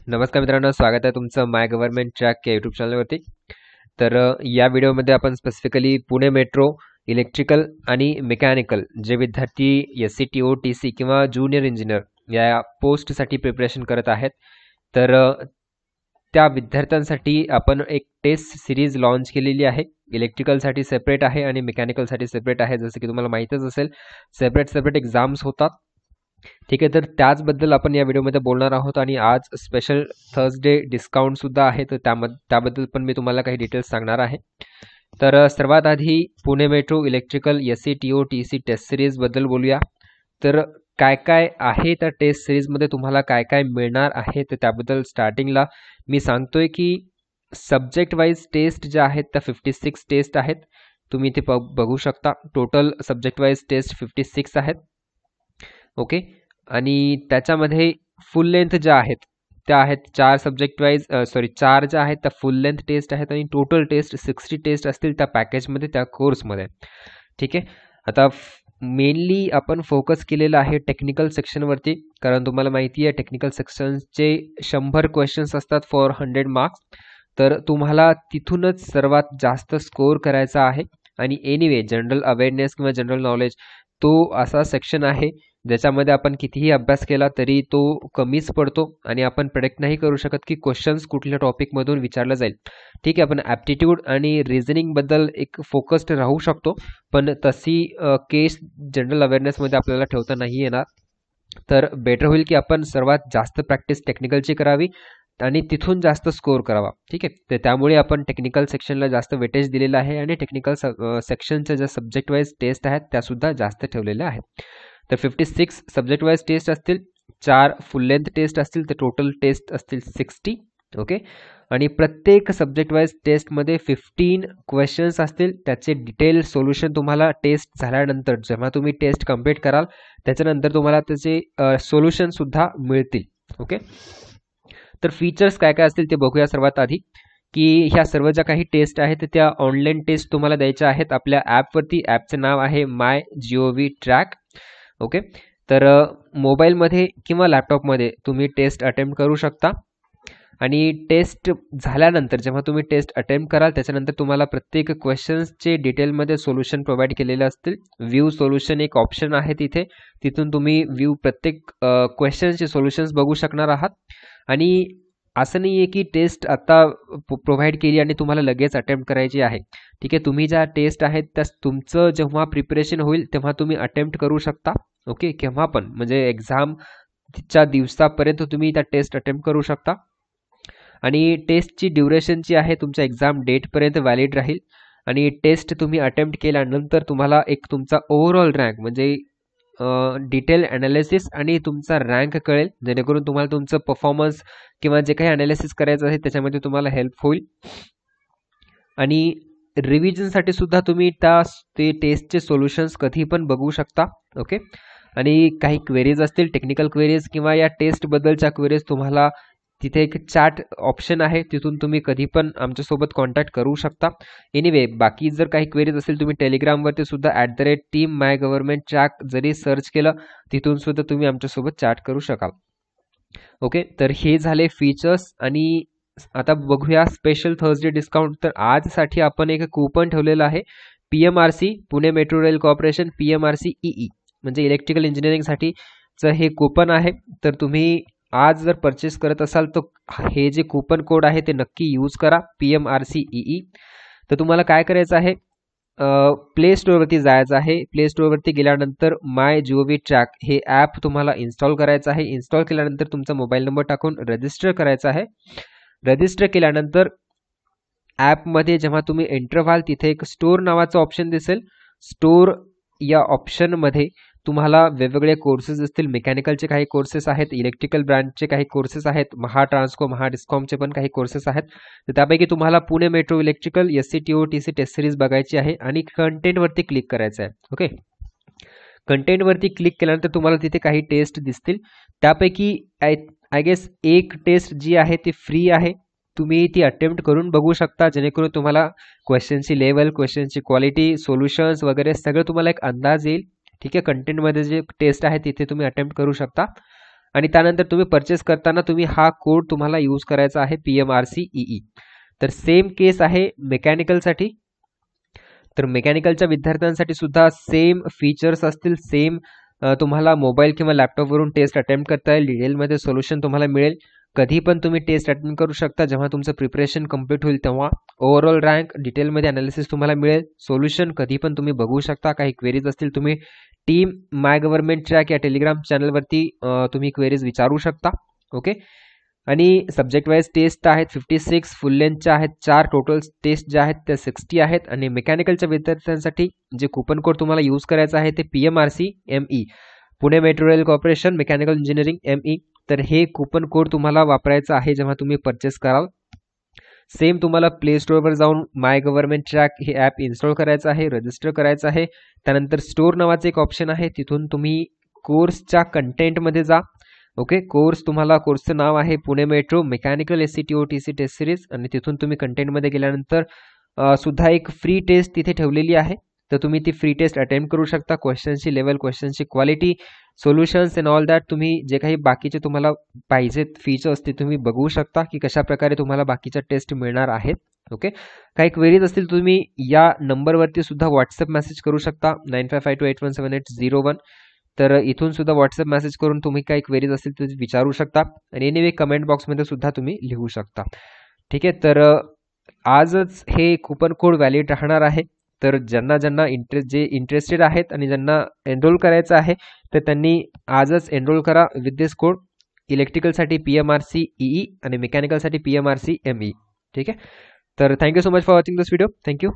नमस्कार मित्रांनो, स्वागत आहे तुमचं माय गव्हर्नमेंट ट्रॅक या यूट्यूब चॅनलवरती. तर या व्हिडिओमध्ये आपण स्पेसिफिकली पुणे मेट्रो इलेक्ट्रिकल आणि मेकॅनिकल जे विद्यार्थी SCTO TC किंवा ज्युनियर इंजिनियर या पोस्टसाठी प्रिपरेशन करत आहेत, तर त्या विद्यार्थ्यांसाठी आपण एक टेस्ट सिरीज लॉन्च केलेली आहे. इलेक्ट्रिकलसाठी सेपरेट आहे आणि मेकॅनिकलसाठी सेपरेट आहे. जसं की तुम्हाला माहीतच असेल, सेपरेट एक्झाम्स होतात. ठीक आहे, तर त्याचबद्दल आपण या व्हिडिओमध्ये बोलणार आहोत. आणि आज स्पेशल थर्सडे डिस्काउंटसुद्धा आहे, तर त्याबद्दल पण मी तुम्हाला काही डिटेल्स सांगणार आहे. तर सर्वात आधी Pune metro electrical SCTO TC test सिरीजबद्दल बोलूया. तर काय काय आहे त्या टेस्ट सिरीजमध्ये, तुम्हाला काय काय मिळणार आहे, तर त्याबद्दल स्टार्टिंगला मी सांगतोय की सब्जेक्ट वाईज टेस्ट ज्या आहेत त्या 56 टेस्ट आहेत. तुम्ही इथे बघू शकता. टोटल सब्जेक्ट वाईज टेस्ट 56 आहेत. ओके, आणि त्याच्यामध्ये फुल लेंथ ज्या आहेत त्या आहेत 4 सब्जेक्ट वाईज 4 ज्या आहेत त्या फुल लेंथ टेस्ट आहेत आणि टोटल टेस्ट 60 टेस्ट असतील त्या पॅकेजमध्ये, त्या कोर्समध्ये. ठीक आहे, आता मेनली आपण फोकस केलेला आहे टेक्निकल सेक्शनवरती, कारण तुम्हाला माहिती आहे टेक्निकल सेक्शनचे 100 क्वेश्चन्स असतात फॉर 100 मार्क्स. तर तुम्हाला तिथूनच सर्वात जास्त स्कोर करायचा आहे. आणि एनिवे जनरल अवेअरनेस किंवा जनरल नॉलेज तो असा सेक्शन आहे ज्याच्यामध्ये आपण कितीही अभ्यास केला तरी तो कमीच पडतो आणि आपण प्रेडिक्ट नाही करू शकत की क्वेश्चन्स कुठल्या टॉपिकमधून विचारलं जाईल. ठीक आहे, आपण ॲप्टिट्यूड आणि रिझनिंगबद्दल एक फोकस्ड राहू शकतो, पण तशी केस जनरल अवेअरनेसमध्ये आपल्याला ठेवता नाही येणार. तर बेटर होईल की आपण सर्वात जास्त प्रॅक्टिस टेक्निकलची करावी आणि तिथून जास्त स्कोर करावा. ठीक आहे, तर त्यामुळे आपण टेक्निकल सेक्शनला जास्त वेटेज दिलेलं आहे आणि टेक्निकल सेक्शनच्या ज्या सब्जेक्ट वाईज टेस्ट आहेत त्यासुद्धा जास्त ठेवलेल्या आहेत. तर 56 सब्जेक्ट वाईज टेस्ट असतील, 4 फुल लेंथ टेस्ट असतील, तर टोटल टेस्ट असतील 60. ओके, आणि प्रत्येक सब्जेक्ट वाईज टेस्टमध्ये 15 क्वेश्चन्स असतील. त्याचे डिटेल सोल्युशन तुम्हाला टेस्ट झाल्यानंतर, जेव्हा तुम्ही टेस्ट कम्प्लीट कराल त्याच्यानंतर तुम्हाला त्याचे सोल्युशनसुद्धा मिळतील. ओके, तर फीचर्स काय काय असतील ते बघूया. सर्वात आधी की ह्या सर्व ज्या काही टेस्ट आहेत त्या ऑनलाईन टेस्ट तुम्हाला द्यायच्या आहेत आपल्या ॲपवरती. ॲपचं नाव आहे MyGov ट्रॅक. ओके, तर मोबाईलमध्ये किंवा लॅपटॉपमध्ये तुम्ही टेस्ट अटेम्प्ट करू शकता. आणि टेस्ट झाल्यानंतर जेव्हा तुम्ही टेस्ट अटेम्प्ट कराल त्याच्यानंतर तुम्हाला प्रत्येक क्वेश्चन्सचे डिटेलमध्ये सोल्युशन प्रोव्हाइड केलेले असतील. व्ह्यू सोल्युशन एक ऑप्शन आहे तिथे, तिथून तुम्ही प्रत्येक क्वेश्चनचे सोल्युशन्स बघू शकणार आहात. आणि असं नाही आहे की टेस्ट आता प्रोव्हाइड केली आणि तुम्हाला लगेच अटेम्प्ट करायची आहे. ठीक आहे, तुम्ही ज्या टेस्ट आहेत त्या तुमचं जेव्हा प्रिपरेशन होईल तेव्हा तुम्ही अटेम्प्ट करू शकता. ओके, केव्हा पण, म्हणजे एक्झामच्या दिवसापर्यंत तुम्ही त्या टेस्ट अटेम्प्ट करू शकता. आणि टेस्टची ड्युरेशनची आहे तुमच्या एक्झाम डेटपर्यंत व्हॅलिड राहील. आणि टेस्ट तुम्ही अटेम्प्ट केल्यानंतर तुम्हाला एक तुमचा ओव्हरऑल रँक म्हणजे डिटेल ॲनालिसिस आणि तुमचा रँक कळेल, जेणेकरून तुम्हाला तुमचं परफॉर्मन्स किंवा जे काही ॲनालिसिस करायचं आहे त्याच्यामध्ये तुम्हाला हेल्प होईल. आणि रिव्हिजनसाठी सुद्धा तुम्ही ते टेस्टचे सोल्युशन्स कधी पण बघू शकता. ओके, आणि काही क्वेरीज असतील, टेक्निकल क्वेरीज किंवा या टेस्टबद्दलच्या क्वेरीज, तुम्हाला तिथे एक चॅट ऑप्शन आहे, तिथून तुम्ही कधी पण आमच्यासोबत कॉन्टॅक्ट करू शकता. एनिवे, बाकी जर काही क्वेरीज असतील तुम्ही टेलिग्रामवरती सुद्धा @team MyGovernment ट्रॅक जरी सर्च केलं तिथून सुद्धा तुम्ही आमच्यासोबत चॅट करू शकाल. ओके, तर हे झाले फीचर्स. आणि आता बघूया स्पेशल थर्सडे डिस्काउंट. तर आजसाठी आपण एक कूपन ठेवलेलं आहे. PMRC Pune metro rail corporation PMRC EE म्हणजे इलेक्ट्रिकल इंजिनिअरिंगसाठीचं हे कूपन आहे. तर तुम्ही आज जर परचेस करत असाल तर हे जे कूपन कोड आहे ते नक्की यूज करा, PMRC EE. तर तुम्हाला काय करायचं आहे, प्ले स्टोअरवरती जायचं आहे. प्ले स्टोअरवरती गेल्यानंतर MyGov ट्रॅक हे ॲप तुम्हाला इन्स्टॉल करायचं आहे. इन्स्टॉल केल्यानंतर तुमचा मोबाईल नंबर टाकून रजिस्टर करायचा आहे. रजिस्टर केल्यानंतर ॲपमध्ये जेव्हा तुम्ही एंटर व्हाल तिथे एक स्टोअर नावाचं ऑप्शन दिसेल. स्टोअर या ऑप्शनमध्ये तुम्हाला वेगवेगळे कोर्सेस असतील. मेकॅनिकलचे काही कोर्सेस आहेत, इलेक्ट्रिकल ब्रांचचे काही कोर्सेस आहेत, महाडिस्कॉमचे पण काही कोर्सेस आहेत. तर त्यापैकी तुम्हाला Pune metro electrical SCTO TC test series बघायची आहे आणि कंटेंटवरती क्लिक करायचं आहे. ओके, कंटेंटवरती क्लिक केल्यानंतर तुम्हाला तिथे काही टेस्ट दिसतील. त्यापैकी आय गेस एक टेस्ट जी आहे ती फ्री आहे, तुम्ही ती अटेम्प्ट करून बघू शकता, जेणेकरून तुम्हाला क्वेश्चनची लेवल, क्वेश्चनची क्वालिटी, सोल्युशन्स वगैरे सगळं तुम्हाला एक अंदाज येईल. ठीक आहे, कंटेंटमध्ये जे टेस्ट आहे तिथे तुम्ही अटेम्प्ट करू शकता. आणि त्यानंतर तुम्ही परचेस करताना तुम्ही हा कोड तुम्हाला यूज करायचा आहे PMRCEE. तर सेम केस आहे मेकॅनिकलसाठी. तर मेकॅनिकलच्या विद्यार्थ्यांसाठी सुद्धा सेम फीचर्स असतील, सेम तुम्हाला मोबाईल किंवा लॅपटॉपवरून टेस्ट अटेम्प्ट करता येईल, डिटेलमध्ये सोल्युशन तुम्हाला मिळेल. कधी पण तुम्ही टेस्ट अटेम्प्ट करू शकता. जेव्हा तुमचं प्रिपरेशन कंप्लीट होईल तेव्हा ओव्हरऑल रँक, डिटेलमध्ये अनालिसिस तुम्हाला मिळेल. सोल्युशन कधी पण तुम्ही बघू शकता. काही क्वेरीज असतील तुम्ही टीम माय गव्हर्नमेंट ट्रॅक या टेलिग्राम चॅनलवरती तुम्ही क्वेरीज विचारू शकता. ओके. आणि सब्जेक्ट वाईज टेस्ट आहेत 56, फुल लेंथच्या आहेत 4, टोटल टेस्ट ज्या आहेत त्या 60 आहेत. आणि मेकॅनिकलच्या विद्यार्थ्यांसाठी जे कुपन कोड तुम्हाला यूज करायचं आहे ते PMRCME, Pune metro rail corporation mechanical engineering ME. तर हे कुपन कोड तुम्हाला वापरायचं आहे जेव्हा तुम्ही परचेस कराल. सेम तुम्हाला प्ले स्टोअरवर जाऊन माय गव्हर्नमेंट ट्रॅक हे ॲप इन्स्टॉल करायचं आहे, रजिस्टर करायचं आहे. त्यानंतर स्टोअर नावाचं एक ऑप्शन आहे, तिथून तुम्ही कोर्सच्या कंटेंटमध्ये जा. ओके. तुम्हाला कोर्सचं नाव आहे Pune metro mechanical SCTO-TC test series. आणि तिथून तुम्ही कंटेंटमध्ये गेल्यानंतर सुद्धा एक फ्री टेस्ट तिथे ठेवलेली आहे. तर तुम्ही ती फ्री टेस्ट अटेम्प्ट करू शकता. क्वेश्चनची लेवल, क्वेश्चनची quality, solutions and all that, तुम्ही जे काही बाकीचे तुम्हाला पाहिजेत फीचर्स ते तुम्ही बघू शकता की कशा प्रकारे तुम्हाला बाकीच्या टेस्ट मिळणार आहेत. ओके. काही क्वेरीज असतील तुम्ही या नंबरवरती सुद्धा व्हॉट्सअप मेसेज करू शकता 9552817801. तर इथून सुद्धा व्हॉट्सअप मेसेज करून तुम्ही काही क्वेरीज असतील ते विचारू शकता. आणि एनिवे कमेंट बॉक्समध्ये सुद्धा तुम्ही लिहू शकता. ठीक आहे. तर आजच हे कुपन कोड व्हॅलिड राहणार आहे. तर ज्यांना इंटरेस्टेड आहेत आणि ज्यांना एनरोल करायचं आहे तर त्यांनी आजच एनरोल करा विथ दिस कोड. इलेक्ट्रिकलसाठी PMRCEE आणि मेकॅनिकलसाठी PMRCME. ठीक आहे. तर thank you so much for watching this video. Thank you.